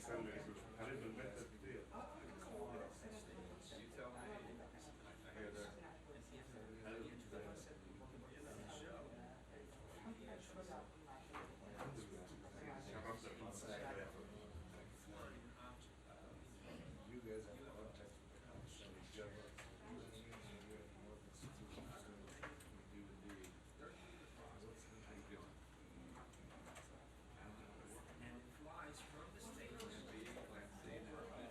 tell me. I hear they're You guys have contact with the council, general, do indeed. how you doing? And it flies from the station to be Wednesday.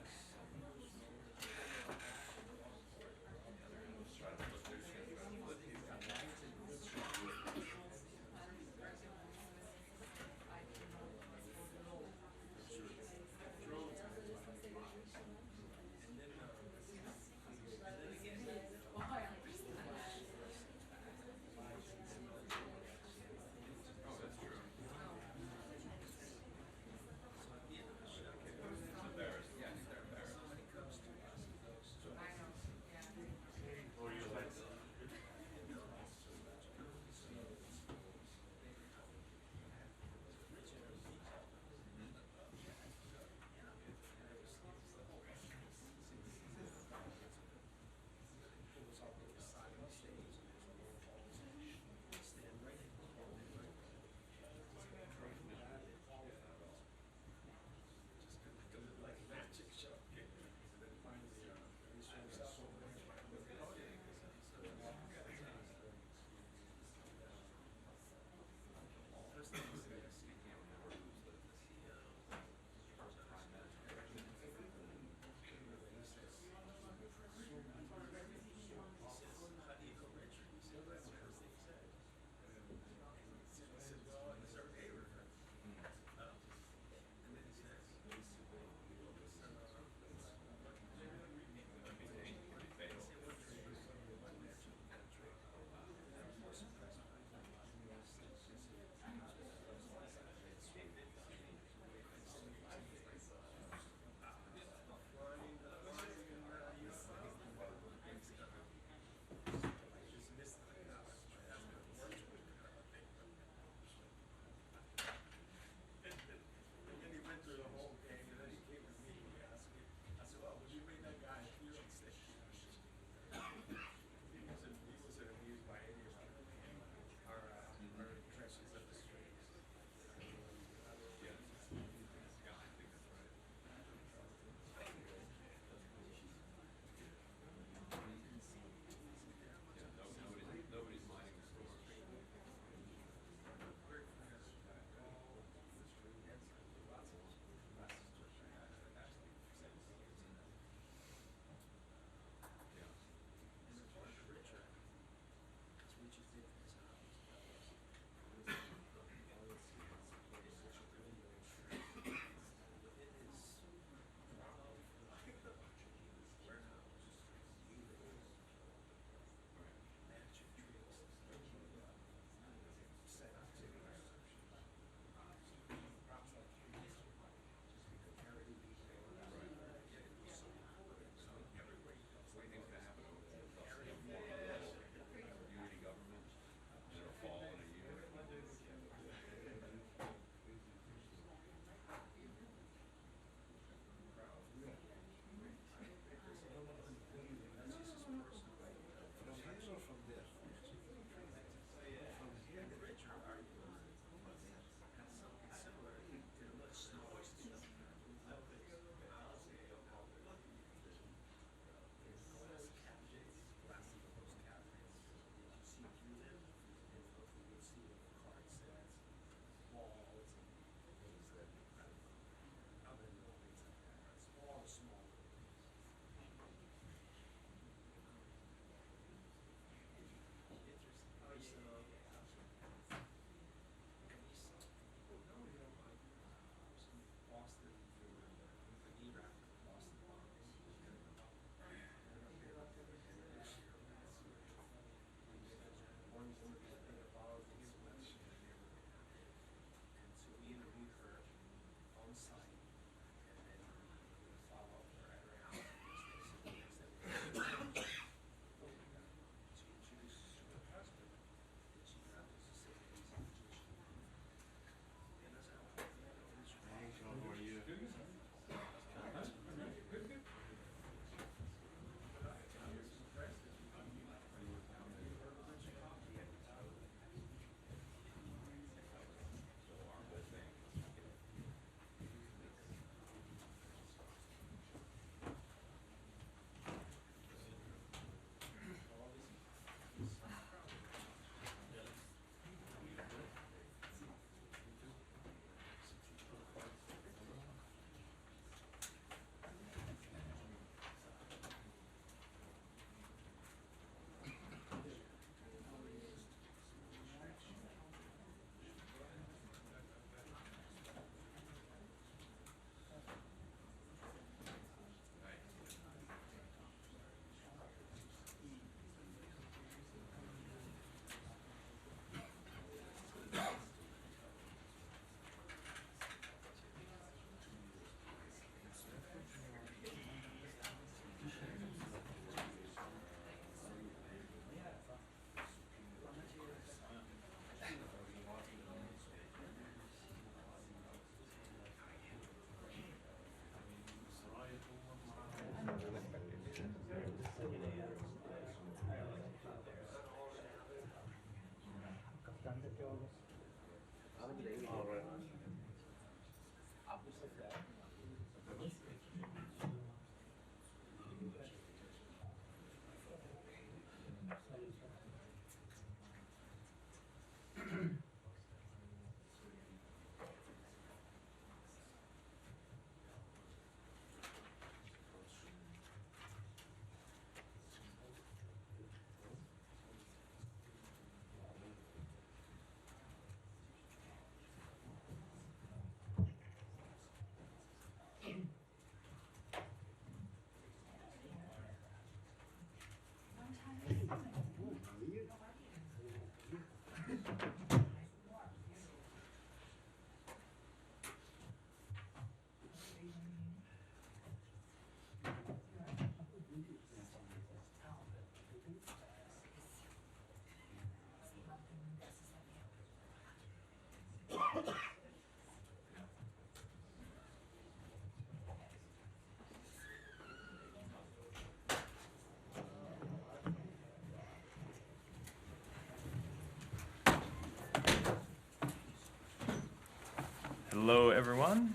Hello, everyone.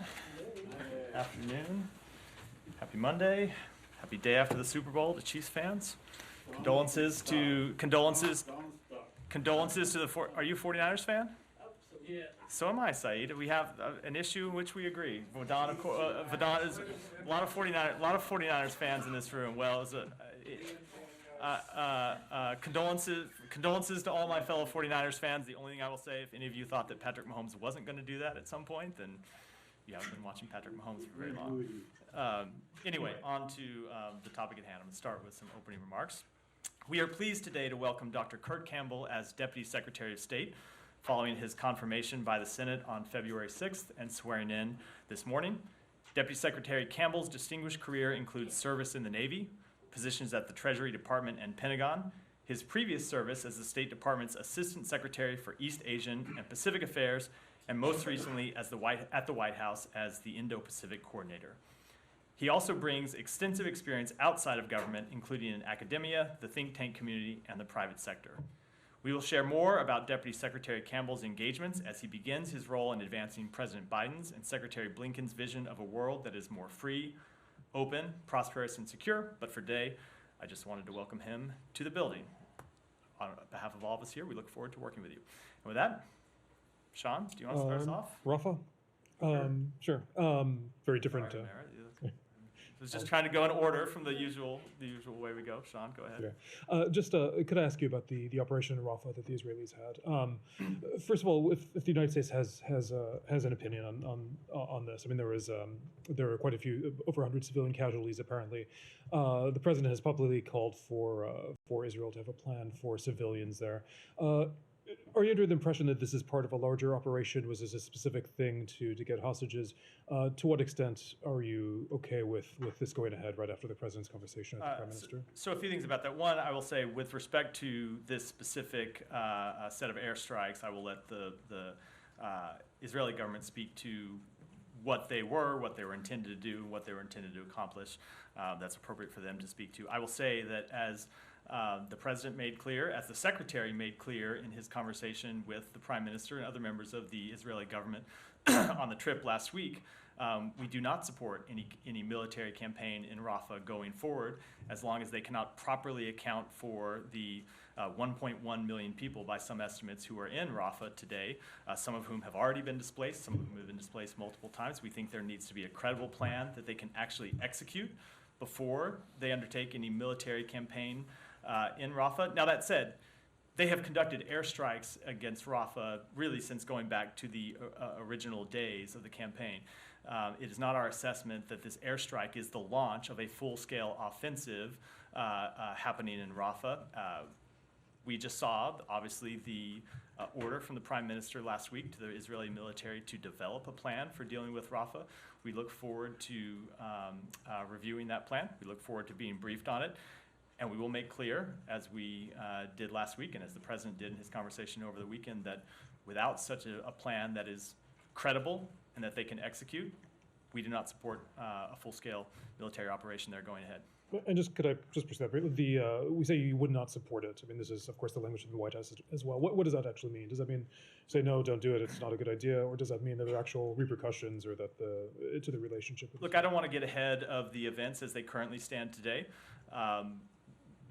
Afternoon. Happy Monday. Happy day after the Super Bowl to Chiefs fans. Condolences to the are you a 49ers fan? Yeah. So am I, Saeed. We have an issue in which we agree. Vadon is a lot of 49ers fans in this room. Well, as condolences to all my fellow 49ers fans. The only thing I will say, if any of you thought that Patrick Mahomes wasn't going to do that at some point, then you haven't been watching Patrick Mahomes for very long. Anyway, on to the topic at hand. I'm going to start with some opening remarks. We are pleased today to welcome Dr. Kurt Campbell as Deputy Secretary of State, following his confirmation by the Senate on February 6th and swearing in this morning. Deputy Secretary Campbell's distinguished career includes service in the Navy, positions at the Treasury Department and Pentagon, his previous service as the State Department's Assistant Secretary for East Asian and Pacific Affairs, and most recently at the White House as the Indo-Pacific Coordinator. He also brings extensive experience outside of government, including in academia, the think tank community, and the private sector. We will share more about Deputy Secretary Campbell's engagements as he begins his role in advancing President Biden's and Secretary Blinken's vision of a world that is more free, open, prosperous, and secure. But for today, I just wanted to welcome him to the building. On behalf of all of us here, we look forward to working with you. And with that, Sean, do you want to start us off? Rafa? Sure. Very different. All right, I was just trying to go in order from the usual way we go. Sean, go ahead. Yeah. Could I ask you about the operation in Rafah that the Israelis had? First of all, if the United States has an opinion on this, I mean, there were quite a few, over 100 civilian casualties apparently. The president has publicly called for Israel to have a plan for civilians there. Are you under the impression that this is part of a larger operation? Was this a specific thing to get hostages? To what extent are you okay with this going ahead right after the president's conversation with the prime minister? So a few things about that. One, I will say with respect to this specific set of airstrikes, I will let the Israeli government speak to what they were intended to do, what they were intended to accomplish. That's appropriate for them to speak to. I will say that as the president made clear, as the secretary made clear in his conversation with the prime minister and other members of the Israeli government on the trip last week, we do not support any military campaign in Rafah going forward as long as they cannot properly account for the 1.1 million people by some estimates who are in Rafah today, some of whom have already been displaced, some of whom have been displaced multiple times. We think there needs to be a credible plan that they can actually execute before they undertake any military campaign in Rafah. Now, that said, they have conducted airstrikes against Rafah really since going back to the original days of the campaign. It is not our assessment that this airstrike is the launch of a full-scale offensive happening in Rafah. We just saw, obviously, the order from the prime minister last week to the Israeli military to develop a plan for dealing with Rafah. We look forward to reviewing that plan. We look forward to being briefed on it. And we will make clear, as we did last week and as the president did in his conversation over the weekend, that without such a plan that is credible and that they can execute, we do not support a full-scale military operation there going ahead. And could I just push that briefly? We say you would not support it. I mean, this is, of course, the language of the White House as well. What does that actually mean? Does that mean say no, don't do it, it's not a good idea, or does that mean that there are actual repercussions or that to the relationship? Look, I don't want to get ahead of the events as they currently stand today.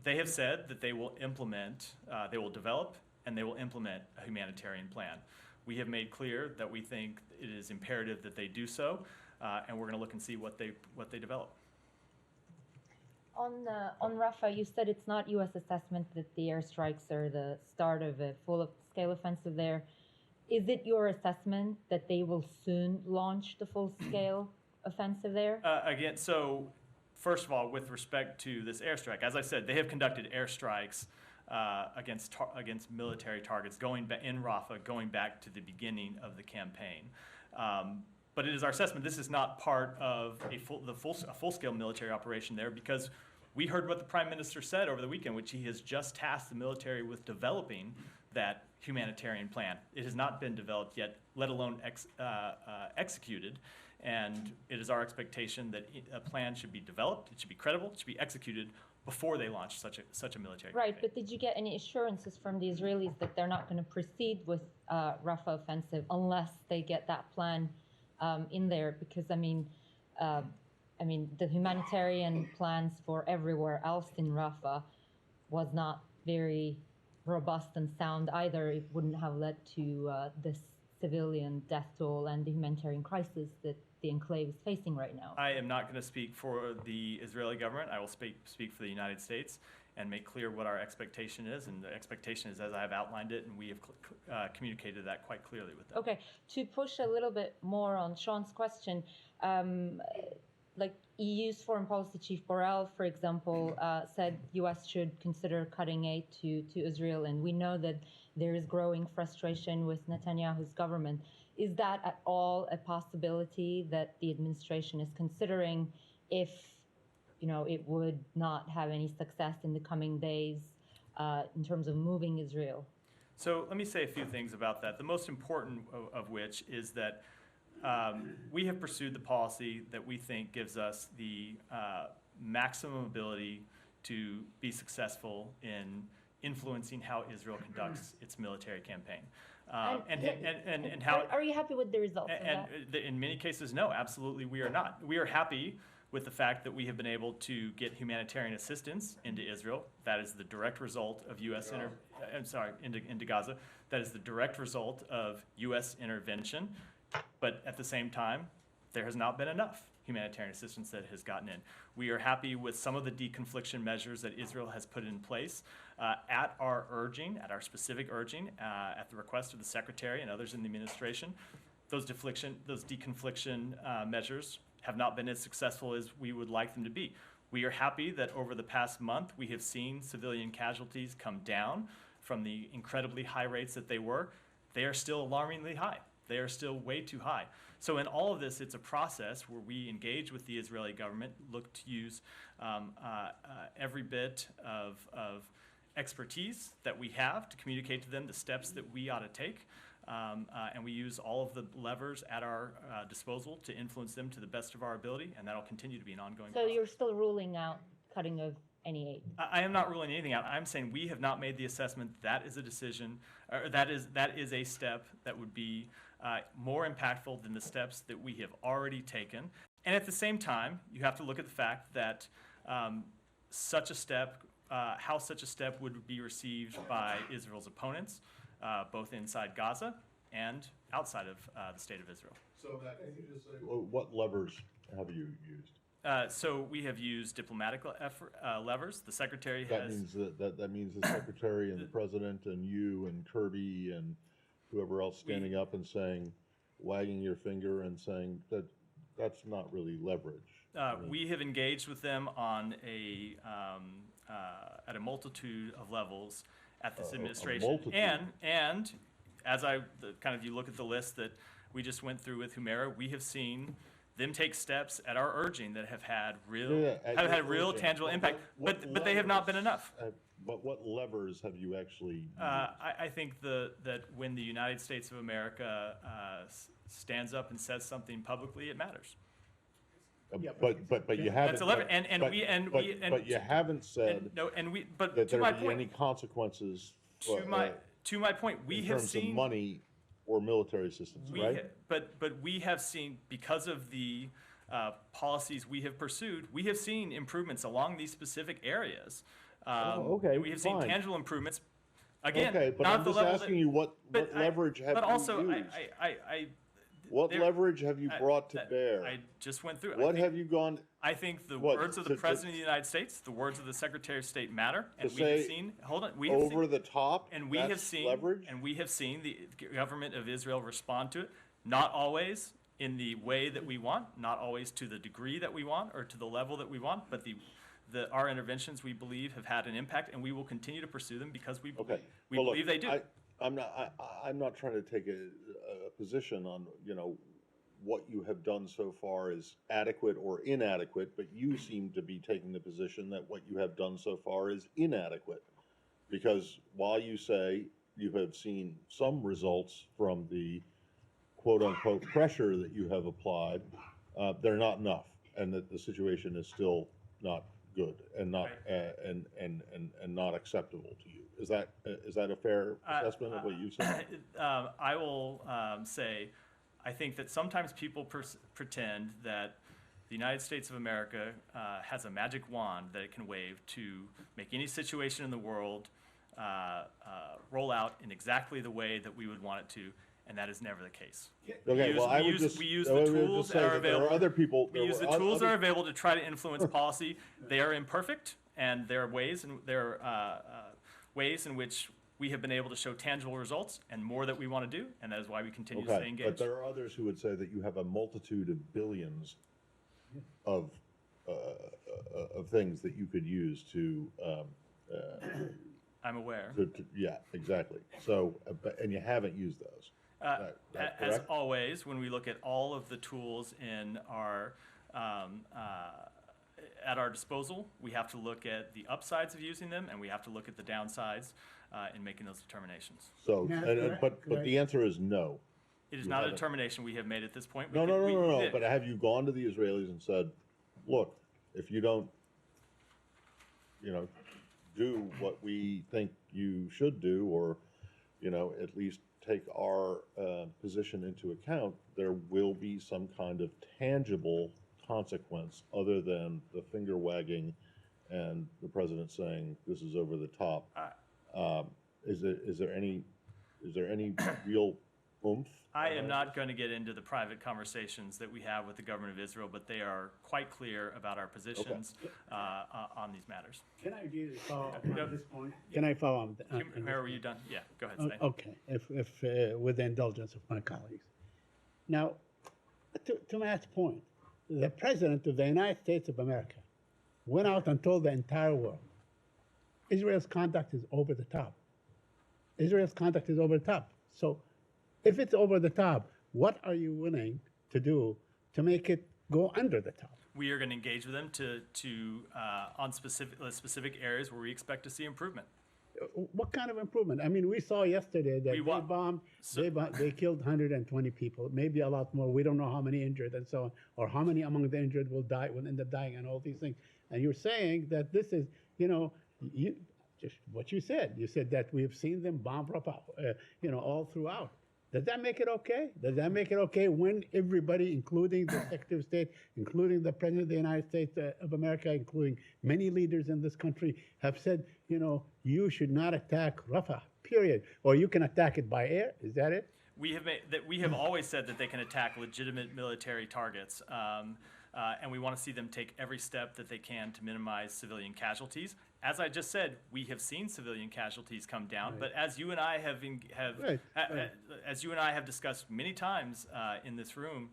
They have said that they will implement, they will develop, and they will implement a humanitarian plan. We have made clear that we think it is imperative that they do so, and we're going to look and see what they develop. On Rafah, you said it's not U.S. assessment that the airstrikes are the start of a full-scale offensive there. Is it your assessment that they will soon launch the full-scale offensive there? Again, so first of all, with respect to this airstrike, as I said, they have conducted airstrikes against military targets in Rafah going back to the beginning of the campaign. But it is our assessment this is not part of a full-scale military operation there, because we heard what the prime minister said over the weekend, which he has just tasked the military with developing that humanitarian plan. It has not been developed yet, let alone executed. And it is our expectation that a plan should be developed, it should be credible, it should be executed before they launch such a military Right, campaign. but did you get any assurances from the Israelis that they're not going to proceed with Rafah offensive unless they get that plan in there, because the humanitarian plans for everywhere else in Rafah was not very robust and sound either. It wouldn't have led to this civilian death toll and the humanitarian crisis that the enclave is facing right now. I am not going to speak for the Israeli government. I will speak for the United States and make clear what our expectation is. And the expectation is as I have outlined it, and we have communicated that quite clearly with them. Okay, to push a little bit more on Sean's question, like EU's foreign policy chief Borrell, for example, said U.S. should consider cutting aid to Israel, and we know that there is growing frustration with Netanyahu's government. Is that at all a possibility that the administration is considering if, it would not have any success in the coming days in terms of moving Israel? So let me say a few things about that. The most important of which is that we have pursued the policy that we think gives us the maximum ability to be successful in influencing how Israel conducts its military campaign. And how are you happy with the results of that? In many cases, no, absolutely we are not. We are happy with the fact that we have been able to get humanitarian assistance into Israel. That is the direct result of into Gaza. That is the direct result of U.S. intervention. But at the same time, there has not been enough humanitarian assistance that has gotten in. We are happy with some of the deconfliction measures that Israel has put in place at our specific urging, at the request of the Secretary and others in the administration. Those deconfliction measures have not been as successful as we would like them to be. We are happy that over the past month, we have seen civilian casualties come down from the incredibly high rates that they were. They are still alarmingly high. They are still way too high. So in all of this, it's a process where we engage with the Israeli government, look to use every bit of expertise that we have to communicate to them the steps that we ought to take. And we use all of the levers at our disposal to influence them to the best of our ability, and that'll continue to be an ongoing process. So you're still ruling out cutting of any aid? I am not ruling anything out. I'm saying we have not made the assessment that is a decision, or that is a step that would be more impactful than the steps that we have already taken. And at the same time, you have to look at the fact that how such a step would be received by Israel's opponents, both inside Gaza and outside of the state of Israel. So Matt, can you just say What levers have you used? So we have used diplomatic levers. The Secretary That has... means that means the Secretary and the President and you and Kirby and whoever else standing up and saying, wagging your finger and saying that that's not really leverage. We have engaged with them on at a multitude of levels at this administration. And as you look at the list that we just went through with Humera, we have seen them take steps at our urging that have had real tangible impact, but they have not been enough. But what levers have you actually used? I think that when the United States of America stands up and says something publicly, it matters. But you haven't. That's a lever, but you haven't said but that to there my would be point, any consequences to my point, we in have terms seen of money or military assistance, right? But we have seen, because of the policies we have pursued, we have seen improvements along these specific areas. Okay, we have seen fine. tangible improvements. Again, Okay, but not I'm the just level asking that, you what but leverage have but you also, used? What leverage have you brought to bear? I just went through. What have you gone? I think the What, words of the to- President of the United States, the words of the Secretary of State matter, and To we have say seen. Hold on, we have Over seen, the top, and we have that's seen leverage? and we have seen the government of Israel respond to it. Not always in the way that we want, not always to the degree that we want or to the level that we want, but our interventions, we believe, have had an impact, and we will continue to pursue them because we Okay. believe they do. I'm not trying to take a position on, what you have done so far is adequate or inadequate, but you seem to be taking the position that what you have done so far is inadequate. Because while you say you have seen some results from the quote-unquote pressure that you have applied, they're not enough, and that the situation is still not good and not and not acceptable to you. Is that a fair assessment of what you said? I will say I think that sometimes people pretend that the United States of America has a magic wand that it can wave to make any situation in the world roll out in exactly the way that we would want it to, and that is never the case. Okay, well, I would just. We use I the would just tools say that are that there available. are other people. We there use the were tools that other- are available to try to influence policy. They are imperfect, and there are ways in which we have been able to show tangible results and more that we want to do, and that is why we continue to stay Okay, engaged. but there are others who would say that you have a multitude of billions of things that you could use to, I'm aware. yeah, exactly. So, and you haven't used those. That As correct? always, when we look at all of the tools in our at our disposal, we have to look at the upsides of using them, and we have to look at the downsides in making those determinations. So, Yeah, but correct. the answer is no. It is You not a haven't. determination we have made at this point. We No, could- no, we- no, we no, no, did. but have you gone to the Israelis and said, look, if you don't, do what we think you should do, or, at least take our position into account, there will be some kind of tangible consequence other than the finger wagging and the president saying this is over the top. Is there any real oomph? I am not going to get into the private conversations that we have with the government of Israel, but they are quite clear about our positions on these matters. Can I really follow up Yep. on this point? Can I follow up? on this Mayor, were you done? Yeah, go ahead, point? Stay. Okay, if with the indulgence of my colleagues. Now, to Matt's point, the President of the United States of America went out and told the entire world, Israel's conduct is over the top. Israel's conduct is over the top. So if it's over the top, what are you willing to do to make it go under the top? We are going to engage with them on specific areas where we expect to see improvement. What kind of improvement? I mean, we saw yesterday that they killed 120 people, maybe a lot more. We don't know how many injured and so on, or how many among the injured will end up dying and all these things. And you're saying that this is, just what you said. You said that we've seen them bomb Rafah, all throughout. Does that make it okay? Does that make it okay when everybody, including the Secretary of State, including the President of the United States of America, including many leaders in this country, have said, you should not attack Rafah, period. Or you can attack it by air? Is that it? We have always said that they can attack legitimate military targets, and we want to see them take every step that they can to minimize civilian casualties. As I just said, we have seen civilian casualties come down, but as you and I have discussed many times in this room,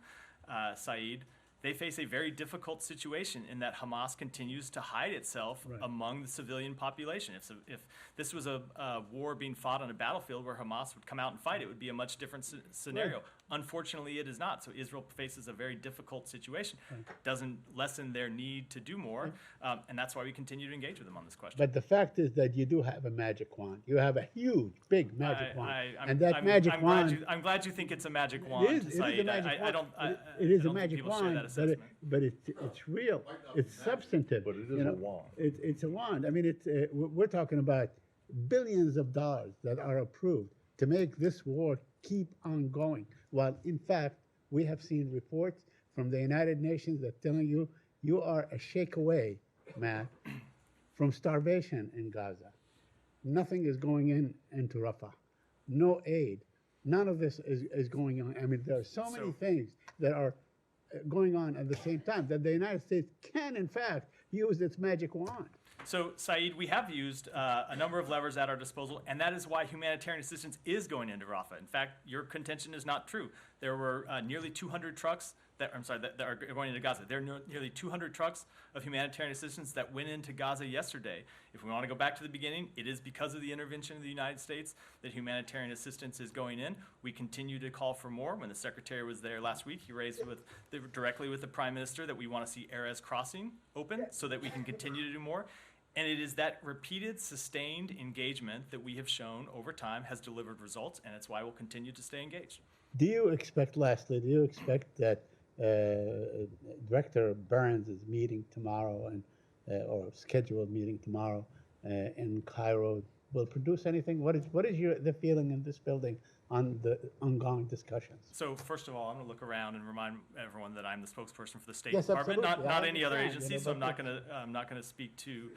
Saeed, they face a very difficult situation in that Hamas continues to hide itself among the civilian population. If this was a war being fought on a battlefield where Hamas would come out and fight, it would be a much different scenario. Right. Unfortunately, it is not. So Israel faces a very difficult situation. Doesn't lessen their need to do more, and that's why we continue to engage with them on this question. But the fact is that you do have a magic wand. You have a huge, big magic wand. I'm glad you think it's a magic wand, It is a Saeed. magic I don't. wand. I It is don't a think magic people share wand, that assessment. but it's real. It's substantive. But it is a wand. It's a wand. I mean, we're talking about billions of dollars that are approved to make this war keep on going. While in fact, we have seen reports from the United Nations that telling you are a shake away, Matt, from starvation in Gaza. Nothing is going into Rafah. No aid. None of this is going on. I mean, there are so many things that are going on at the same time that the United States can, in fact, use its magic wand. So, Saeed, we have used a number of levers at our disposal, and that is why humanitarian assistance is going into Rafah. In fact, your contention is not true. There were nearly 200 trucks that are going into Gaza. There are nearly 200 trucks of humanitarian assistance that went into Gaza yesterday. If we want to go back to the beginning, it is because of the intervention of the United States that humanitarian assistance is going in. We continue to call for more. When the Secretary was there last week, he raised directly with the Prime Minister that we want to see Erez Crossing open so that we can continue to do more. And it is that repeated, sustained engagement that we have shown over time has delivered results, and it's why we'll continue to stay engaged. Do you expect that Director Burns is meeting tomorrow or scheduled meeting tomorrow in Cairo will produce anything? What is the feeling in this building on the ongoing discussions? So first of all, I'm going to look around and remind everyone that I'm the spokesperson for the State Yes, Department, absolutely. not I any other understand, agency. you know, So I'm but not going to speak to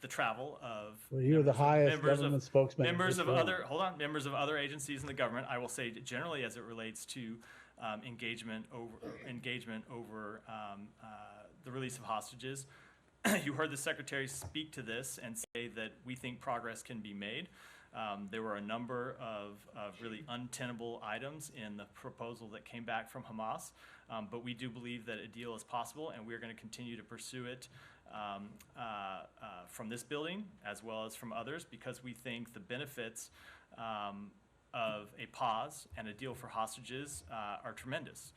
the travel of Well, you're the highest members government spokesman. in members this of room. members of other agencies in the government. I will say generally as it relates to engagement over the release of hostages. You heard the Secretary speak to this and say that we think progress can be made. There were a number of really untenable items in the proposal that came back from Hamas, but we do believe that a deal is possible, and we're going to continue to pursue it from this building as well as from others, because we think the benefits of a pause and a deal for hostages are tremendous.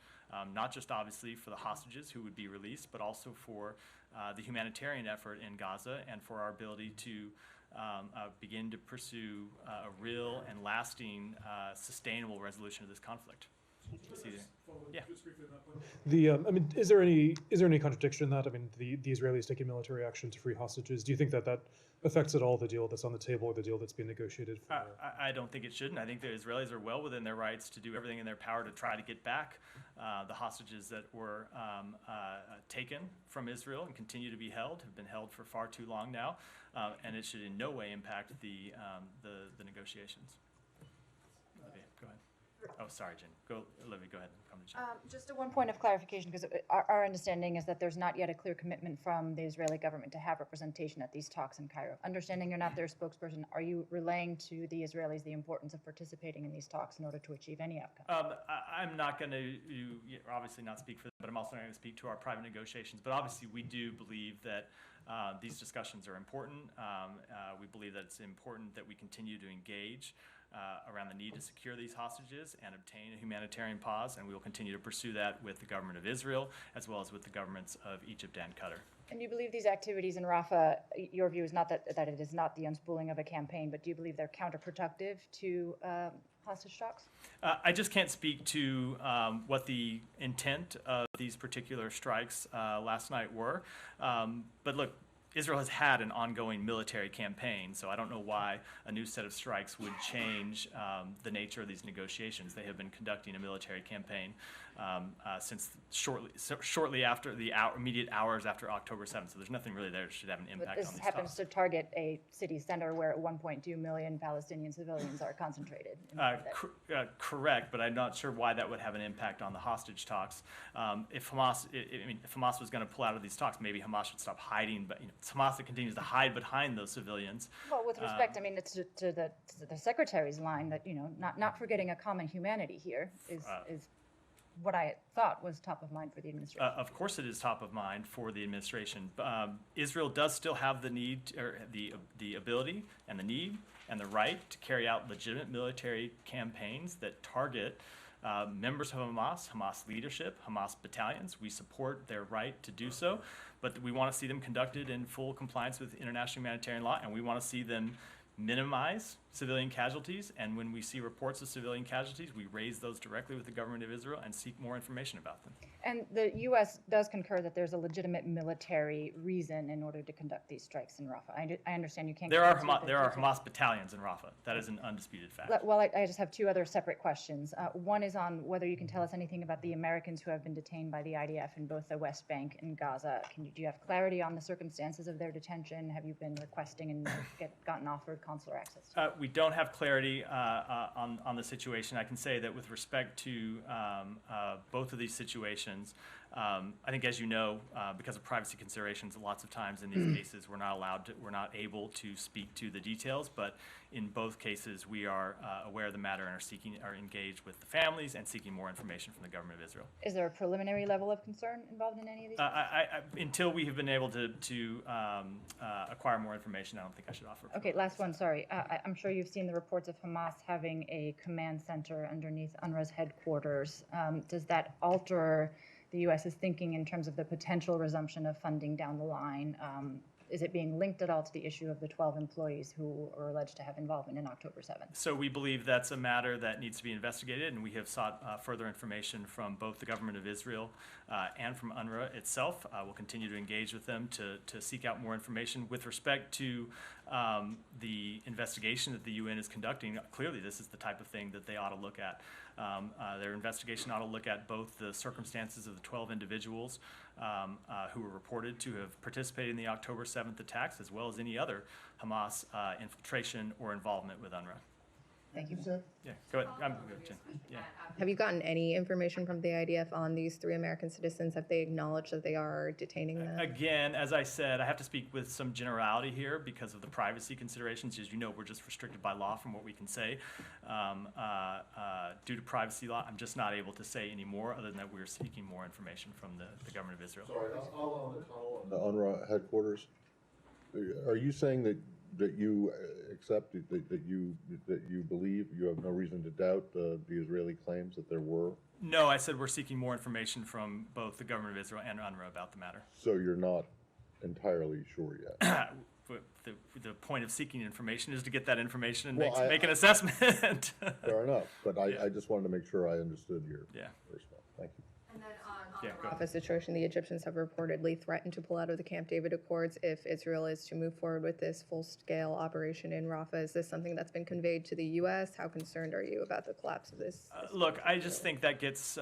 Not just obviously for the hostages who would be released, but also for the humanitarian effort in Gaza and for our ability to begin to pursue a real and lasting, sustainable resolution of this conflict. Yeah. I mean, is there any contradiction in that? I mean, the Israelis taking military action to free hostages. Do you think that affects at all the deal that's on the table or the deal that's being negotiated for? I don't think it shouldn't. I think the Israelis are well within their rights to do everything in their power to try to get back the hostages that were taken from Israel and continue to be held, have been held for far too long now, and it should in no way impact the negotiations. Olivia, go ahead. Oh, sorry, Jen. Olivia, go ahead. Come to Jen. Just one point of clarification, because our understanding is that there's not yet a clear commitment from the Israeli government to have representation at these talks in Cairo. Understanding you're not their spokesperson, are you relaying to the Israelis the importance of participating in these talks in order to achieve any outcome? I'm not going to obviously not speak for them, but I'm also not going to speak to our private negotiations. But obviously, we do believe that these discussions are important. We believe that it's important that we continue to engage around the need to secure these hostages and obtain a humanitarian pause, and we will continue to pursue that with the government of Israel as well as with the governments of Egypt and Qatar. And you believe these activities in Rafah, your view is not that it is not the unspooling of a campaign, but do you believe they're counterproductive to hostage talks? I just can't speak to what the intent of these particular strikes last night were. But look, Israel has had an ongoing military campaign, so I don't know why a new set of strikes would change the nature of these negotiations. They have been conducting a military campaign since shortly after the immediate hours after October 7th, so there's nothing really there that should have an impact on But these this happens talks. to target a city center where 1.2 million Palestinian civilians are concentrated. Correct, but I'm not sure why that would have an impact on the hostage talks. If Hamas was going to pull out of these talks, maybe Hamas should stop hiding. But it's Hamas that continues to hide behind those civilians. Well, with respect, I mean, it's to the Secretary's line that, not forgetting a common humanity here is what I thought was top of mind for the administration. Of course, it is top of mind for the administration. Israel does still have the need, or the ability, and the need, and the right to carry out legitimate military campaigns that target members of Hamas, Hamas leadership, Hamas battalions. We support their right to do so, but we want to see them conducted in full compliance with international humanitarian law, and we want to see them minimize civilian casualties, and when we see reports of civilian casualties, we raise those directly with the government of Israel and seek more information about them. And the U.S. does concur that there's a legitimate military reason in order to conduct these strikes in Rafah. I understand you can't. There are Hamas battalions in Rafah. That is an undisputed fact. Well, I just have two other separate questions. One is on whether you can tell us anything about the Americans who have been detained by the IDF in both the West Bank and Gaza. Do you have clarity on the circumstances of their detention? Have you been requesting and gotten offered consular access? We don't have clarity on the situation. I can say that with respect to both of these situations, I think, as you know, because of privacy considerations, lots of times in these cases we're not able to speak to the details. But in both cases, we are aware of the matter and are engaged with the families and seeking more information from the government of Israel. Is there a preliminary level of concern involved in any of these? Until we have been able to acquire more information, I don't think I should offer. Okay, last one. Sorry, I'm sure you've seen the reports of Hamas having a command center underneath UNRWA's headquarters. Does that alter the U.S.'s thinking in terms of the potential resumption of funding down the line is it being linked at all to the issue of the 12 employees who are alleged to have involvement in October 7th? So we believe that's a matter that needs to be investigated, and we have sought further information from both the government of Israel and from UNRWA itself. We'll continue to engage with them to seek out more information. With respect to the investigation that the UN is conducting, clearly this is the type of thing that they ought to look at. Their investigation ought to look at both the circumstances of the 12 individuals who were reported to have participated in the October 7th attacks, as well as any other Hamas infiltration or involvement with UNRWA. Thank you. Yeah, go ahead. I'm good, Jen. Yeah. Have you gotten any information from the IDF on these 3 American citizens? Have they acknowledged that they are detaining them? Again, as I said, I have to speak with some generality here because of the privacy considerations. As you know, we're just restricted by law from what we can say. Due to privacy law, I'm just not able to say any more other than that we're seeking more information from the government of Israel. Sorry, I'll on the UNRWA headquarters. Are you saying that you accept, that you believe, you have no reason to doubt the Israeli claims that there were? No, I said we're seeking more information from both the government of Israel and UNRWA about the matter. So you're not entirely sure yet? But the point of seeking information is to get that information and Well, make an assessment. Fair enough, but Yeah. I just wanted to make sure I understood your Yeah. response. Thank you. And then on Yeah, the go ahead. Rafah situation, the Egyptians have reportedly threatened to pull out of the Camp David Accords if Israel is to move forward with this full-scale operation in Rafah. Is this something that's been conveyed to the U.S.? How concerned are you about the collapse of this? Look, I just think that gets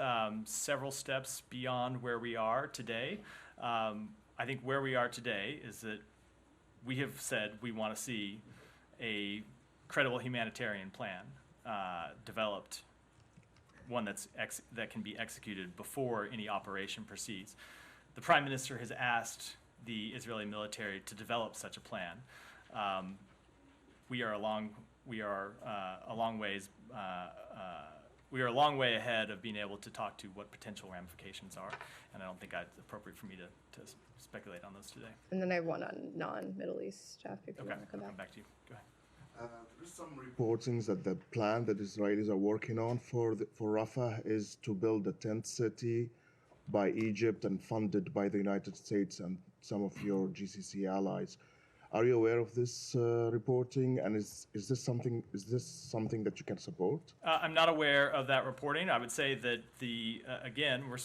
several steps beyond where we are today. I think where we are today is that we have said we want to see a credible humanitarian plan developed, one that can be executed before any operation proceeds. The Prime Minister has asked the Israeli military to develop such a plan. We are a long way ahead of being able to talk to what potential ramifications are, and I don't think it's appropriate for me to speculate on those today. And then I have one on non-Middle East stuff, if you Okay, want to I'll come come back. back to you. Go ahead. There is some reportings that the plan that Israelis are working on for Rafah is to build a tent city by Egypt and funded by the United States and some of your GCC allies. Are you aware of this reporting, and is this something that you can support? I'm not aware of that reporting. I would say that again, we're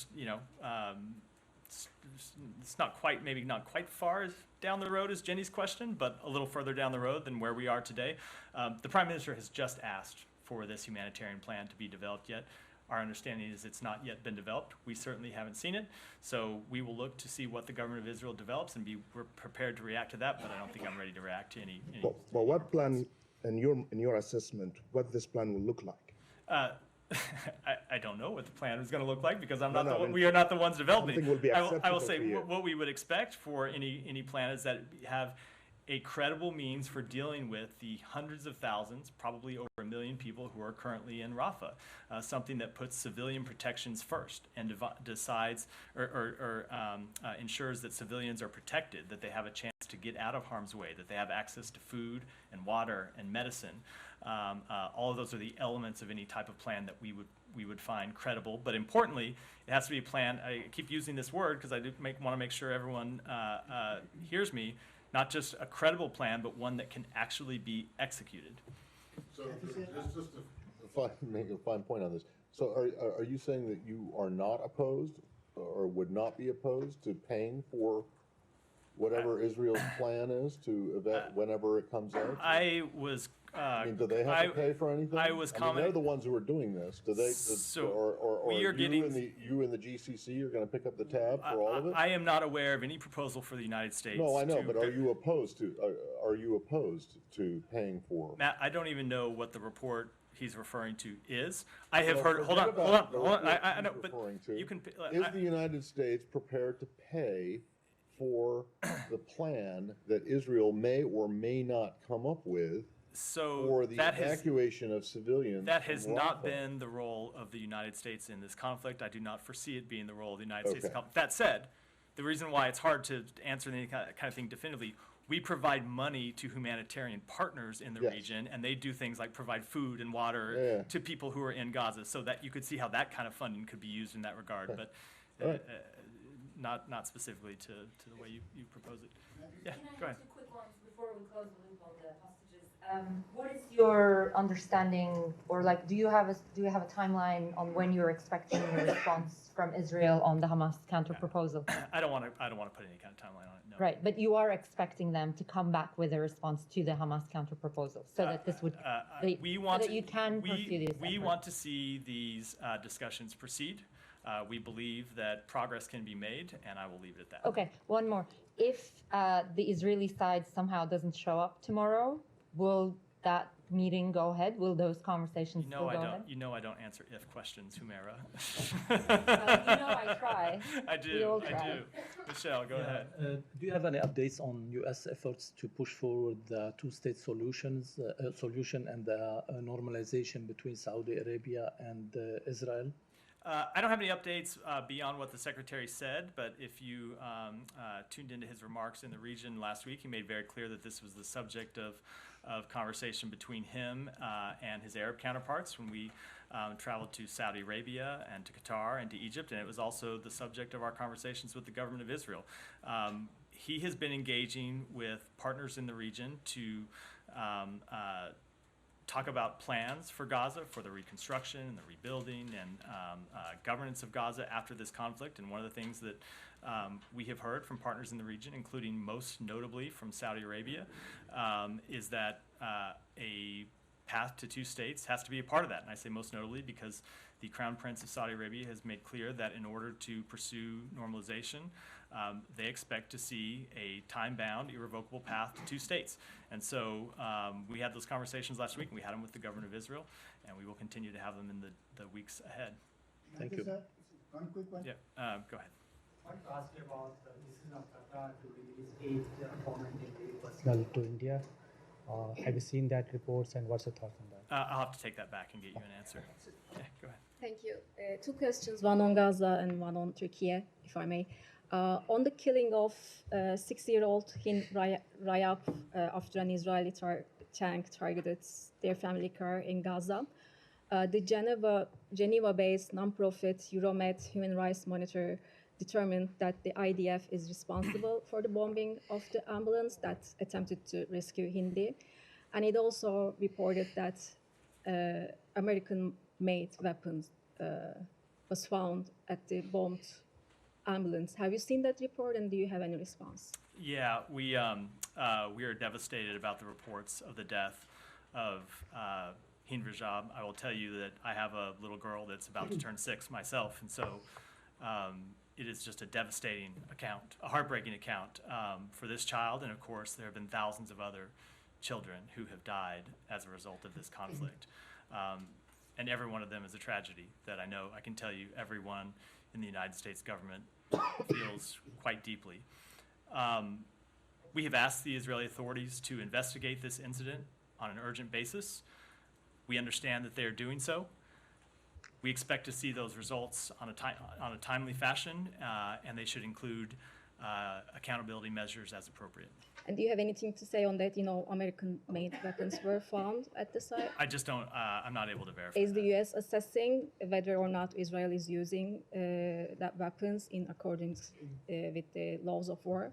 it's not quite, maybe not quite far down the road as Jenny's question, but a little further down the road than where we are today. The Prime Minister has just asked for this humanitarian plan to be developed yet. Our understanding is it's not yet been developed. We certainly haven't seen it. So we will look to see what the government of Israel develops and we're prepared to react to that, but I don't think I'm ready to react to any But what plan, in your assessment, what this plan will look like? I don't know what the plan is going to look like because No, we are not the ones developing. something will be I will acceptable say to you. what we would expect for any plan is that it have a credible means for dealing with the hundreds of thousands, probably over 1 million people who are currently in Rafah. Something that puts civilian protections first and decides or ensures that civilians are protected, that they have a chance to get out of harm's way, that they have access to food and water and medicine. All of those are the elements of any type of plan that we would find credible. But importantly, it has to be a plan. I keep using this word because I want to make sure everyone hears me. Not just a credible plan, but one that can actually be executed. So just to make a fine point on this. So are you saying that you are not opposed or would not be opposed to paying for whatever Israel's plan is to whenever it comes out? I was. I mean, do they have to pay for anything? I was commenting. They're the ones who are doing this. Do they? So or we are getting. You and the GCC are going to pick up the tab for all of it? I am not aware of any proposal for the United States. No, I know, but are you opposed to? Are you opposed to paying for? Matt, I don't even know what the report he's referring to is. I have heard. Forget about Hold on. I know, but referring to. you can. Is the United States prepared to pay for the plan that Israel may or may not come up with for the evacuation of civilians? That has from not Rafah? been the role of the United States in this conflict. I do not foresee it being the role of the United States. Okay. That said, the reason why it's hard to answer any kind of thing definitively, we provide money to humanitarian partners in the Yes. region, and they do things like provide food and water to people who are in Gaza, so that you could see how that kind of funding could be used in that regard. But not specifically to the way you propose it. Yeah, go ahead. Two quick ones before we close the loop on the hostages. What is your understanding, or like, do you have a timeline on when you're expecting a response from Israel on the Hamas counter proposal? I don't want to put any kind of timeline on it. No. Right, but you are expecting them to come back with a response to the Hamas counter proposal, so that this would we want so that you can pursue this. we effort. want to see these discussions proceed. We believe that progress can be made, and I will leave it at that. Okay, one more. If the Israeli side somehow doesn't show up tomorrow, will that meeting go ahead? Will those conversations still go ahead? You know I don't answer if questions, Humaira. I try. I do. Michelle, go ahead. Do you have any updates on U.S. efforts to push forward the two-state solution and the normalization between Saudi Arabia and Israel? I don't have any updates beyond what the Secretary said, but if you tuned into his remarks in the region last week, he made very clear that this was the subject of conversation between him and his Arab counterparts when we traveled to Saudi Arabia and to Qatar and to Egypt, and it was also the subject of our conversations with the government of Israel. He has been engaging with partners in the region to talk about plans for Gaza, for the reconstruction and the rebuilding and governance of Gaza after this conflict. And one of the things that we have heard from partners in the region, including most notably from Saudi Arabia, is that a path to two states has to be a part of that. And I say most notably because the Crown Prince of Saudi Arabia has made clear that in order to pursue normalization, they expect to see a time-bound, irrevocable path to two states. And so we had those conversations last week, and we had them with the government of Israel, and we will continue to have them in the weeks ahead. Thank you. Sir, one quick one. Yeah, go ahead. I want to ask you about the decision of Qatar to release 8 foreign military personnel to India. Have you seen that reports, and what's your thoughts on that? I'll have to take that back and get you an answer. Yeah, go ahead. Thank you. Two questions, one on Gaza and one on Turkey, if I may. On the killing of 6-year-old Hind Rayab after an Israeli tank targeted their family car in Gaza, the Geneva-based nonprofit Euromed Human Rights Monitor determined that the IDF is responsible for the bombing of the ambulance that attempted to rescue Hindi. And it also reported that American-made weapons was found at the bombed ambulance. Have you seen that report, and do you have any response? Yeah, we are devastated about the reports of the death of Hind Rajab. I will tell you that I have a little girl that's about to turn 6 myself, and so it is just a devastating account, a heartbreaking account for this child, and of course there have been thousands of other children who have died as a result of this conflict. And every one of them is a tragedy that I can tell you everyone in the United States government feels quite deeply. We have asked the Israeli authorities to investigate this incident on an urgent basis. We understand that they are doing so. We expect to see those results on a timely fashion, and they should include accountability measures as appropriate. And do you have anything to say on that? American-made weapons were found at the site. I just don't. I'm not able to verify. Is the U.S. assessing whether or not Israel is using that weapons in accordance with the laws of war?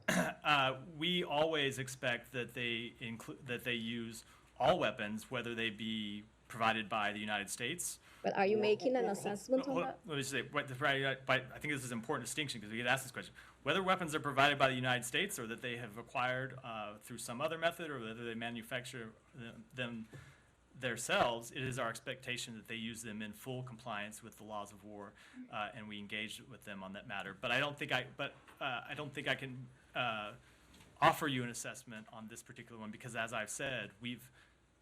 We always expect that they use all weapons, whether they be provided by the United States. But are you making an assessment on that? Let me just say, I think this is an important distinction because we get asked this question. Whether weapons are provided by the United States or that they have acquired through some other method or whether they manufacture them themselves, it is our expectation that they use them in full compliance with the laws of war, and we engage with them on that matter. But I don't think I can offer you an assessment on this particular one because, as I've said, we've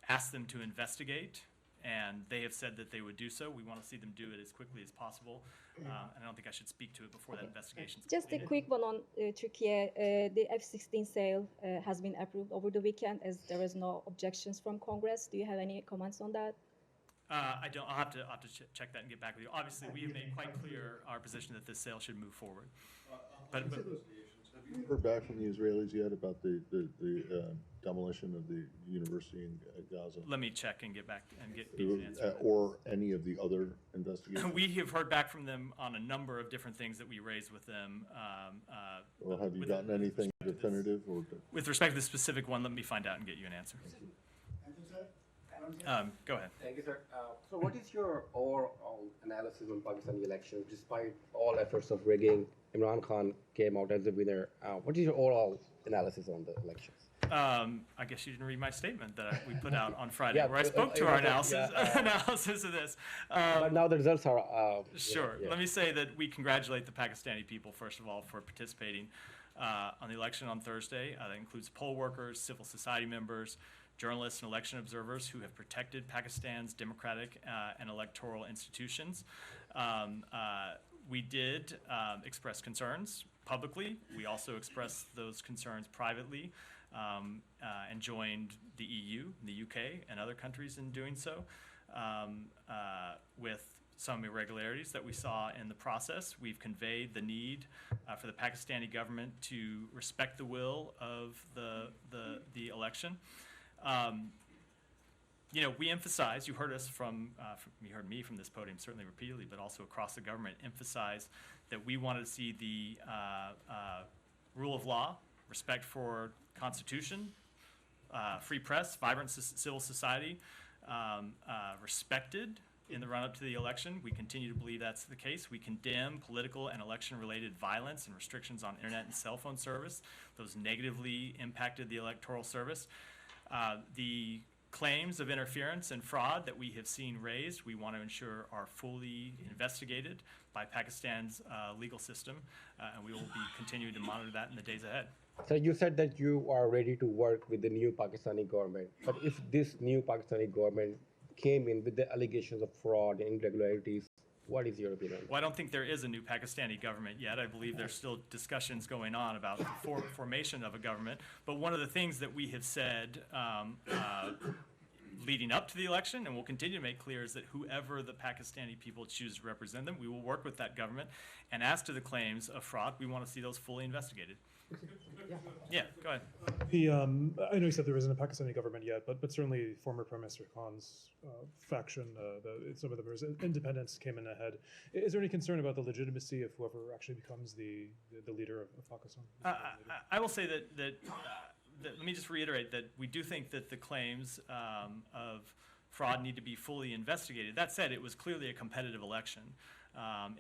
asked them to investigate, and they have said that they would do so. We want to see them do it as quickly as possible, and I don't think I should speak to it before that investigation is Just completed. a quick one on Turkey. The F-16 sale has been approved over the weekend as there was no objections from Congress. Do you have any comments on that? I don't. I'll have to check that and get back with you. Obviously, we have made quite clear our position that this sale should move forward. These negotiations, have you heard back from the Israelis yet about the demolition of the university in Gaza? Let me check and get back and get you an answer. Or any of the other investigations? We have heard back from them on a number of different things that we raised with them. Or have you gotten anything definitive? Or with respect to the specific one, let me find out and get you an answer. Go ahead. Thank you, sir. So what is your overall analysis on Pakistani elections? Despite all efforts of rigging, Imran Khan came out as the winner. What is your overall analysis on the elections? I guess you didn't read my statement that we put out on Friday, Yeah, where I spoke to our analysis, yeah, analysis of this. But now the results are... Sure. Yeah. Let me say that we congratulate the Pakistani people, first of all, for participating on the election on Thursday. That includes poll workers, civil society members, journalists, and election observers who have protected Pakistan's democratic and electoral institutions. We did express concerns publicly. We also expressed those concerns privately and joined the EU, the UK, and other countries in doing so with some irregularities that we saw in the process. We've conveyed the need for the Pakistani government to respect the will of the election. You know, we emphasize, you heard us you heard me from this podium certainly repeatedly, but also across the government, emphasize that we wanted to see the rule of law, respect for Constitution, free press, vibrant civil society, respected in the run-up to the election. We continue to believe that's the case. We condemn political and election-related violence and restrictions on internet and cell phone service. Those negatively impacted the electoral service. The claims of interference and fraud that we have seen raised, we want to ensure are fully investigated by Pakistan's legal system, and we will be continuing to monitor that in the days ahead. So you said that you are ready to work with the new Pakistani government. But if this new Pakistani government came in with the allegations of fraud and irregularities, what is your opinion? Well, I don't think there is a new Pakistani government yet. I believe there's still discussions going on about the formation of a government. But one of the things that we have said leading up to the election, and we'll continue to make clear, is that whoever the Pakistani people choose to represent them, we will work with that government. And as to the claims of fraud, we want to see those fully investigated. Yeah, go ahead. I know you said there isn't a Pakistani government yet, but certainly former Prime Minister Khan's faction, some of them as independents came in ahead. Is there any concern about the legitimacy of whoever actually becomes the leader of Pakistan? I will say that let me just reiterate that we do think that the claims of fraud need to be fully investigated. That said, it was clearly a competitive election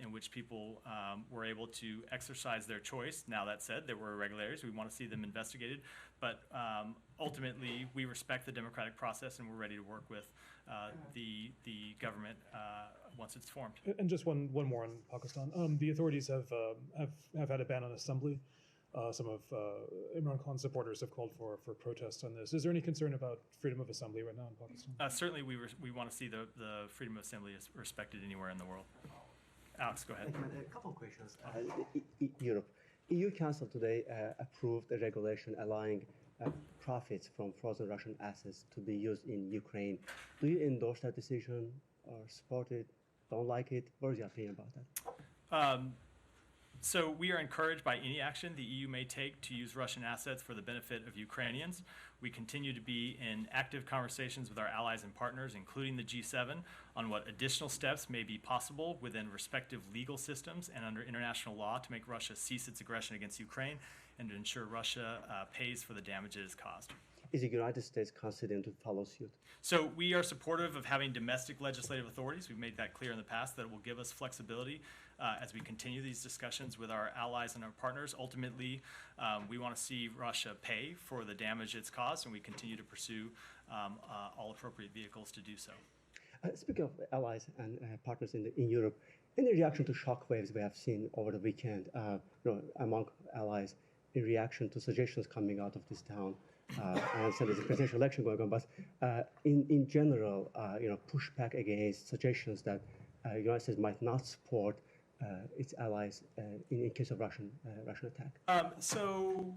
in which people were able to exercise their choice. Now, that said, there were irregularities. We want to see them investigated. But ultimately, we respect the democratic process, and we're ready to work with the government once it's formed. And just one more on Pakistan. The authorities have had a ban on assembly. Some of Imran Khan's supporters have called for protests on this. Is there any concern about freedom of assembly right now in Pakistan? Certainly, we want to see the freedom of assembly is respected anywhere in the world. Alex, go ahead. A couple of questions. Europe. EU Council today approved a regulation allowing profits from frozen Russian assets to be used in Ukraine. Do you endorse that decision or support it, don't like it? What is your opinion about that? So we are encouraged by any action the EU may take to use Russian assets for the benefit of Ukrainians. We continue to be in active conversations with our allies and partners, including the G7, on what additional steps may be possible within respective legal systems and under international law to make Russia cease its aggression against Ukraine and to ensure Russia pays for the damage it has caused. Is the United States considering to follow suit? So we are supportive of having domestic legislative authorities. We've made that clear in the past that it will give us flexibility as we continue these discussions with our allies and our partners. Ultimately, we want to see Russia pay for the damage it's caused, and we continue to pursue all appropriate vehicles to do so. Speaking of allies and partners in Europe, in reaction to shockwaves we have seen over the weekend among allies in reaction to suggestions coming out of this town, and so there's a presidential election going on, but in general, pushback against suggestions that the United States might not support its allies in case of Russian attack. So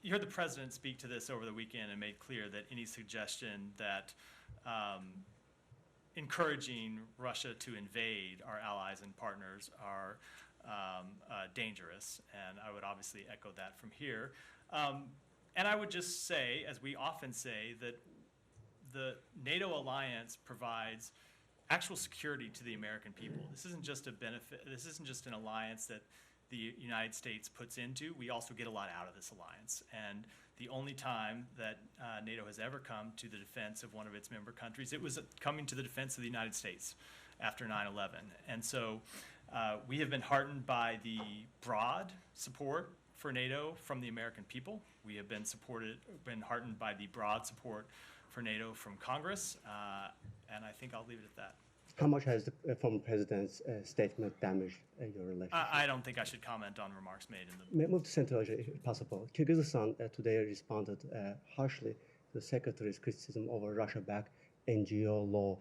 you heard the president speak to this over the weekend and made clear that any suggestion that encouraging Russia to invade our allies and partners are dangerous, and I would obviously echo that from here. And I would just say, as we often say, that the NATO alliance provides actual security to the American people. This isn't just a benefit. This isn't just an alliance that the United States puts into. We also get a lot out of this alliance. And the only time that NATO has ever come to the defense of one of its member countries, it was coming to the defense of the United States after 9/11. And so we have been heartened by the broad support for NATO from the American people. We have been heartened by the broad support for NATO from Congress, and I think I'll leave it at that. How much has the former president's statement damaged your relationship? I don't think I should comment on remarks made in the... Move to Central Asia if possible. Kyrgyzstan today responded harshly to the secretary's criticism over Russia-backed NGO law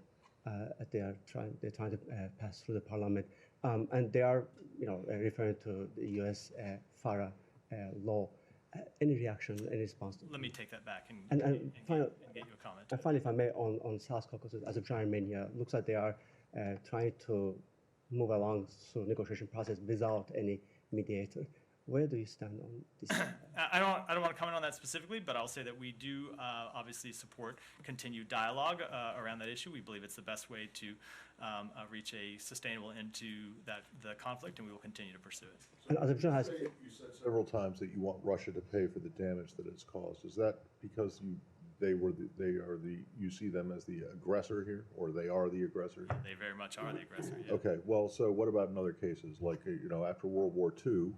they're trying to pass through the parliament, and they are referring to the U.S. FARA law. Any reaction, any response? Let me take that back and get you a comment. And finally, if I may, on South Caucasus, Azerbaijan and Armenia, looks like they are trying to move along through negotiation process without any mediator. Where do you stand on this? I don't want to comment on that specifically, but I'll say that we do obviously support continued dialogue around that issue. We believe it's the best way to reach a sustainable end to the conflict, and we will continue to pursue it. And Azerbaijan has. You said several times that you want Russia to pay for the damage that it's caused. Is that because you see them as the aggressor here, or they are the aggressor? They very much are the aggressor. Yeah. Okay. Well, so what about in other cases, like after World War II?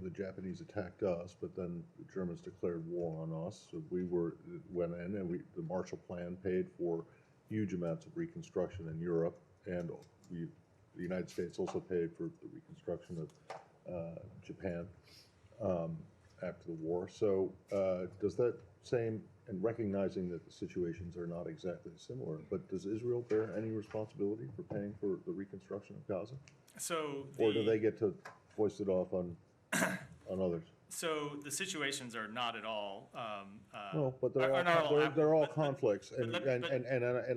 The Japanese attacked us, but then the Germans declared war on us. So we went in, and the Marshall Plan paid for huge amounts of reconstruction in Europe, and the United States also paid for the reconstruction of Japan after the war. So does that same, and recognizing that the situations are not exactly similar, but does Israel bear any responsibility for paying for the reconstruction of Gaza? Or do they get to foist it off on others? So the situations are not at all. No, but they're all conflicts, and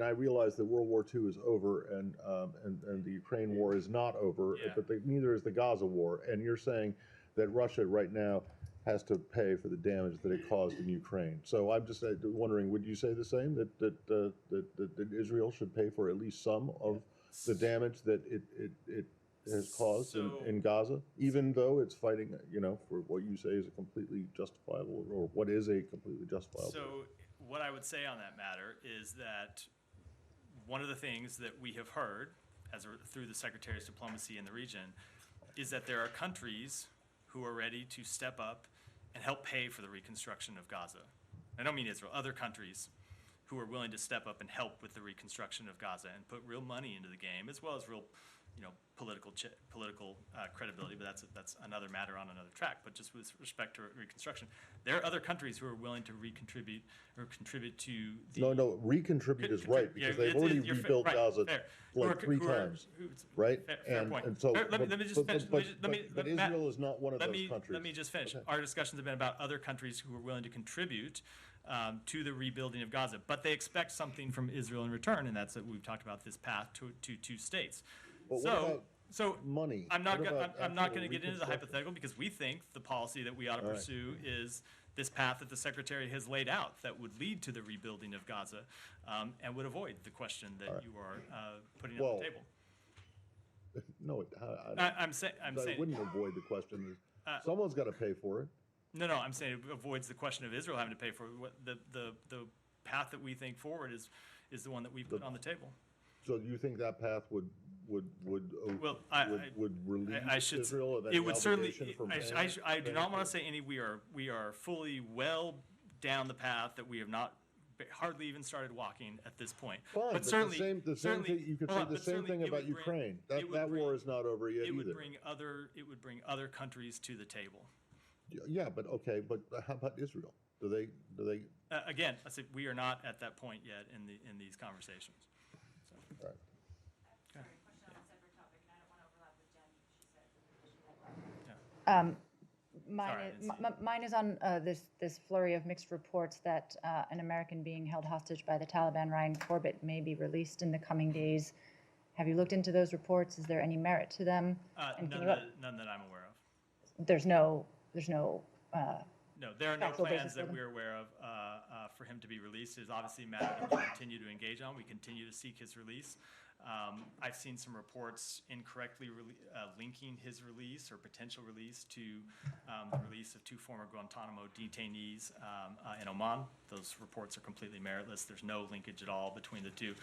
I realize that World War II is over, and the Ukraine war is not over, but neither is the Gaza war. And you're saying that Russia right now has to pay for the damage that it caused in Ukraine. So I'm just wondering, would you say the same, that Israel should pay for at least some of the damage that it has caused in Gaza, even though it's fighting, for what you say is a completely justifiable, or what is a completely justifiable? So what I would say on that matter is that one of the things that we have heard through the Secretary's diplomacy in the region is that there are countries who are ready to step up and help pay for the reconstruction of Gaza. I don't mean Israel, other countries who are willing to step up and help with the reconstruction of Gaza and put real money into the game, as well as real political credibility, but that's another matter on another track. But just with respect to reconstruction, there are other countries who are willing to recontribute or contribute to the... No, recontribute is right, because they've already rebuilt Gaza like 3 times, right? Fair point. And so, let me just finish. But Israel is not one of those countries. Let me just finish. Okay. Our discussions have been about other countries who are willing to contribute to the rebuilding of Gaza, but they expect something from Israel in return, and that's that we've talked about this path to 2 states. But what about money? I'm not going to get into the hypothetical, because we think the policy that we ought to pursue is this path that the Secretary has laid out that would lead to the rebuilding of Gaza, and would avoid the question that you are putting on the table. No, I'm saying it wouldn't avoid the question. Someone's got to pay for it. No, I'm saying it avoids the question of Israel having to pay for it. The path that we think forward is the one that we put on the table. So you think that path would relieve Israel of any it would certainly. from I do not want to say any. We are fully well down the path that we have not hardly even started walking at this point. Fine, but certainly, the same thing. You could say the same thing about Ukraine. That war is not over yet either. It would bring other countries to the table. Yeah, but okay. But how about Israel? Do they? Again, I say we are not at that point yet in these conversations. So. All right. Mine is on this flurry of mixed reports that an American being held hostage by the Taliban, Ryan Corbett, may be released in the coming days. Have you looked into those reports? Is there any merit to them? And can None that I'm aware of. there's no No, there are no factual plans basis for that them? we're aware of for him to be released. It is obviously a matter that we continue to engage on. We continue to seek his release. I've seen some reports incorrectly linking his release or potential release to the release of two former Guantanamo detainees in Oman. Those reports are completely meritless. There's no linkage at all between the two.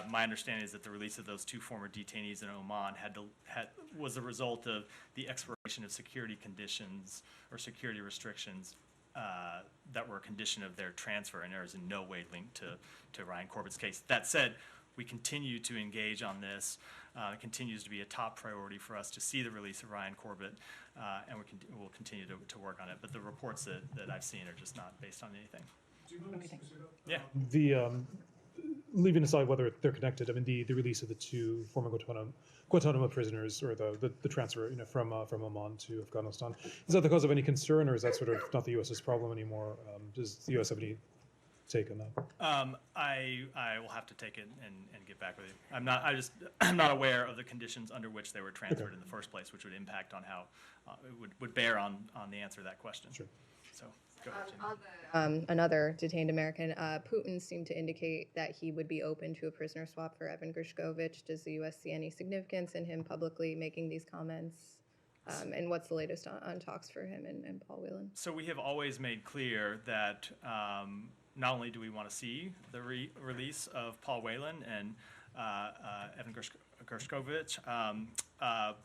My understanding is that the release of those two former detainees in Oman was the result of the expiration of security conditions or security restrictions that were a condition of their transfer, and there is in no way linked to Ryan Corbett's case. That said, we continue to engage on this. It continues to be a top priority for us to see the release of Ryan Corbett, and we'll continue to work on it. But the reports that I've seen are just not based on anything. Yeah. The leaving aside whether they're connected, I mean the release of the two former Guantanamo prisoners, or the transfer, from Oman to Afghanistan, is that the cause of any concern, or is that sort of not the U.S.'s problem anymore? Does the U.S. have any take on that? I will have to take it and get back with you. I'm not aware of the conditions under which they were transferred in the first place, which would impact on how it would bear on the answer to that question. Sure. So go ahead, Jamie. Another detained American, Putin seemed to indicate that he would be open to a prisoner swap for Evan Gershkovich. Does the U.S. see any significance in him publicly making these comments? And what's the latest on talks for him and Paul Whelan? So we have always made clear that not only do we want to see the release of Paul Whelan and Evan Gershkovich,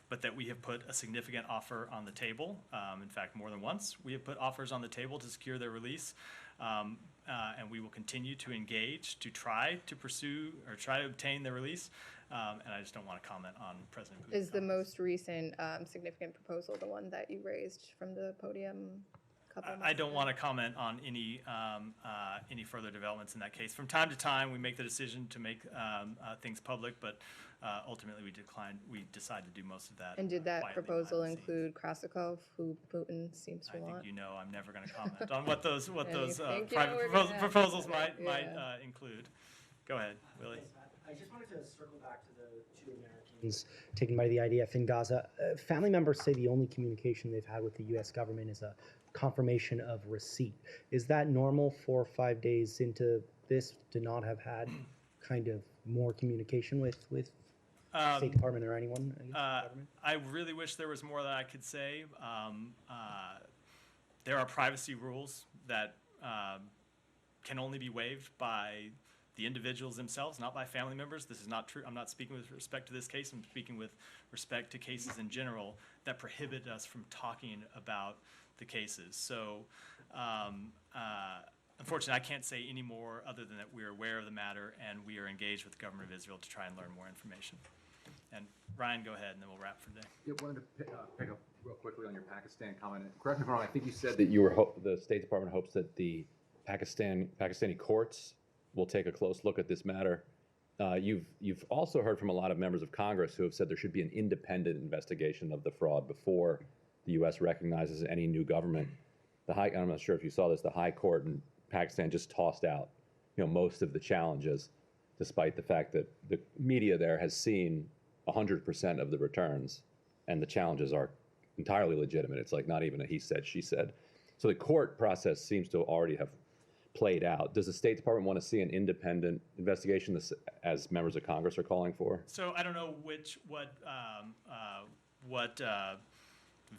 but that we have put a significant offer on the table. In fact, more than once, we have put offers on the table to secure their release. And we will continue to engage to try to pursue or try to obtain their release. And I just don't want to comment on President Putin's Is the most recent significant proposal the one that you raised from the podium? I don't want to comment on any further developments in that case. From time to time, we make the decision to make things public, but ultimately we decide to do most of that. And did that proposal include Krasikov, who Putin seems to want? I think I'm never going to comment on what those private proposals might include. Go ahead, Willie. I just wanted to circle back to the two Americans taken by the IDF in Gaza. Family members say the only communication they've had with the U.S. government is a confirmation of receipt. Is that normal 4 or 5 days into this to not have had kind of more communication with State Department or anyone? I really wish there was more that I could say. There are privacy rules that can only be waived by the individuals themselves, not by family members. This is not true. I'm not speaking with respect to this case. I'm speaking with respect to cases in general that prohibit us from talking about the cases. So unfortunately, I can't say any more other than that we're aware of the matter and we are engaged with the government of Israel to try and learn more information. And Ryan, go ahead, and then we'll wrap for today. Yeah, wanted to pick up real quickly on your Pakistan comment. Correct me if I'm wrong, I think you said that the State Department hopes that the Pakistani courts will take a close look at this matter. You've also heard from a lot of members of Congress who have said there should be an independent investigation of the fraud before the U.S. recognizes any new government. I'm not sure if you saw this, the High Court in Pakistan just tossed out, most of the challenges, despite the fact that the media there has seen 100% of the returns, and the challenges are entirely legitimate. It's like not even a he said, she said. So the court process seems to already have played out. Does the State Department want to see an independent investigation, as members of Congress are calling for? So I don't know what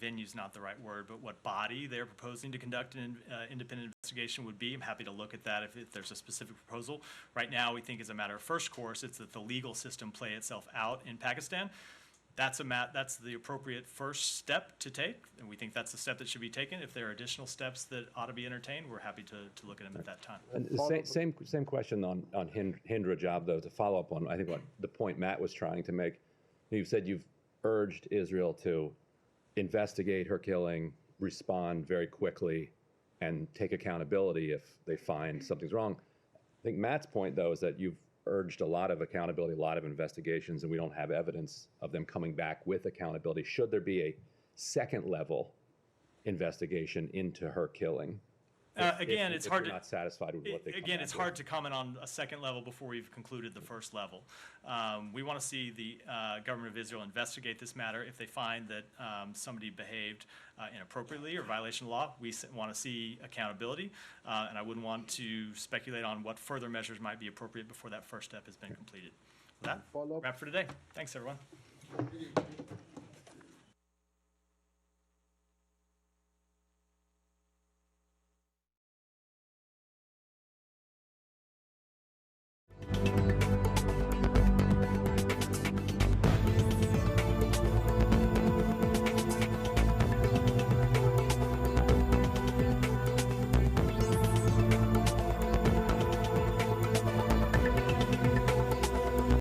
venue's not the right word, but what body they're proposing to conduct an independent investigation would be. I'm happy to look at that if there's a specific proposal. Right now, we think as a matter of first course, it's that the legal system play itself out in Pakistan. That's the appropriate first step to take, and we think that's the step that should be taken. If there are additional steps that ought to be entertained, we're happy to look at them at that time. And same question on Hind Rajab, though, to follow up on, I think, what the point Matt was trying to make. You said you've urged Israel to investigate her killing, respond very quickly, and take accountability if they find something's wrong. I think Matt's point, though, is that you've urged a lot of accountability, a lot of investigations, and we don't have evidence of them coming back with accountability. Should there be a second level investigation into her killing, Again, it's hard If to. you're not satisfied with what they come Again, back it's with. hard to comment on a second level before we've concluded the first level. We want to see the government of Israel investigate this matter. If they find that somebody behaved inappropriately or violation of law, we want to see accountability. And I wouldn't want to speculate on what further measures might be appropriate before that first step has been completed. With that, wrap for today. Thanks, everyone.